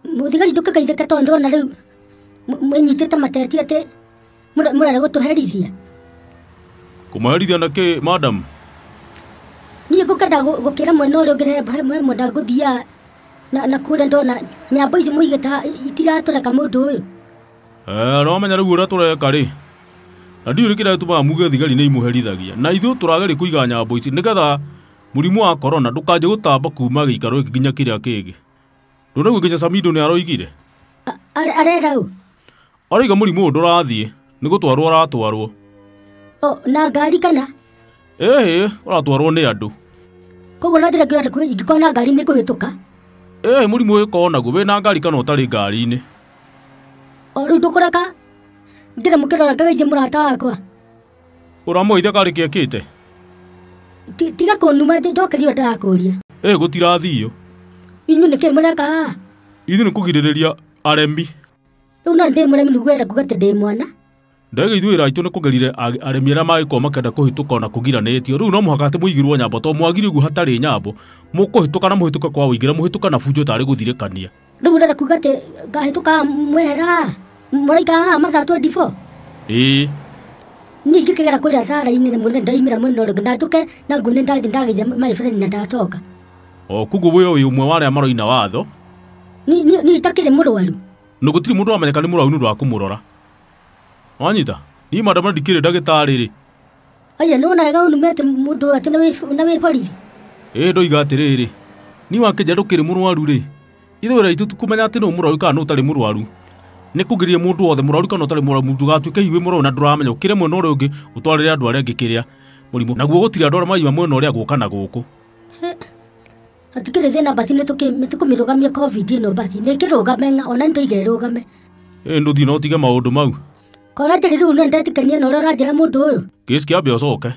Muthigari ndukageithĩke tondu ona rĩu mwĩnyitĩte mateti atĩ mũrenda gũtũherithia. Kũmaherithia na kĩ, madam? Niĩ ngũkenda gũkĩra mwena ũrĩa ũngĩ mwena ndagũthiaga na kũrĩa ndona nyambo ici mũigĩte itiratũreka mũndũ ũyũ. Nĩwamenya rĩu ũrĩa tũreka rĩ, na ndiũĩ kĩrĩa gĩtũmaga muge thigari nĩ imũherithagia, na ithuĩ tũrageria kũiga nyambo ici nĩgetha mũrimũ wa corona ndũkanjie gũtamba kuma gĩikaro gĩkĩ nginya kĩrĩa kĩngĩ. Ndũnaigua nginya Samido nĩaroigire arenda ũ? Aroiga mũrimũ ũyũ ndũrathiĩ, nĩ gũtwarwo aratwarwo. Na ngari kana? Ĩhĩ, ũratwarwo nĩ andũ. Koguo no njĩre ingĩkona ngari nĩ kũhĩtũka? Ĩhĩ, mũrimũ ũyũ ũkorwo naguo wĩna ngari kana ũtarĩ ngari-inĩ. Rĩu ndũkũreka ngĩre mũkĩrora ngageithie mũrata wakwa. Ũramũgeithia karĩ kĩekĩte? Tiga kũnuma njokerio ndarakũria. Gũtirathio. Inyuĩ nĩkĩ mũreka haha? Ithuĩ nĩ kũgirĩrĩria aremi. Rĩu no ndĩ mũremi nĩguo wenda kuga atĩ ndĩ mwana? Ndege ithuĩ wĩra witũ nĩ kũgerire aremi arĩa magĩkorwo makĩenda kũhĩtũka ona kũgiranĩtio. Rĩu no mũhaka atĩ mũigirwo nyambo, tondũ mwagire ũguo hatarĩ nyambo mũkũhĩtũka na mũhĩtũke kwa ũingĩ, mũhĩtũka na bunjo tarĩ gũthirĩkania. Rĩu ũrenda kuga atĩ ngahĩtũka mwehera haha mũraika haha mathaa 24? Ĩĩ. Niĩ ingĩkĩgera kũrĩa thara-inĩ rĩmwe ndaimĩra mwena ũrĩa ũngĩ ndatũke na nguone ndathiĩ ndageithia my friend na ndacoka. Koguo wĩ ũmwe wa arĩa maroina watho. Niĩ itakĩrĩ mũrwaru. Na gũtirĩ mũndũ wamenyeka nĩ mũrwaru nĩ ũndũ wa kũmũrora. Wanyita? Niĩ madam ndikĩrĩ ndagĩtarĩ rĩ. Aya nĩwona wega ũnumĩte mũndũ atĩ na wĩ borithi. Ndoiga atĩrĩrĩ, niĩ wakĩnja ndũkĩrĩ mũrwaru rĩ, ithuĩ wĩra witũ tikũmenya atĩ nũ mũrwaru kana nũ ũtarĩ mũrwaru. Nĩ kũgiria mũndũ wothe mũrwaru kana ũtarĩ mũrwaru, ndũgatuĩke hihi wĩ mũrwaru na ndũramenya, ũkĩre mwena ũrĩa ũngĩ ũtwarĩre andũ arĩa angĩ kĩrĩa mũrimũ. Naguo gũtirĩ andũ arĩa maima mwena ũrĩa gũka na gũkũ. Hatikĩrĩ thĩna basi nĩtũkũmĩrũgamia covid ĩno basi nĩkĩrũgame ona nĩtũige ĩrũgame. Ndũthiĩ na ũtige maũndũ mau. Kora atĩrĩ rĩu nĩndetĩkania na ũrĩa ũranjĩra mũndũ ũyũ. Kĩci kĩambe ũcoke.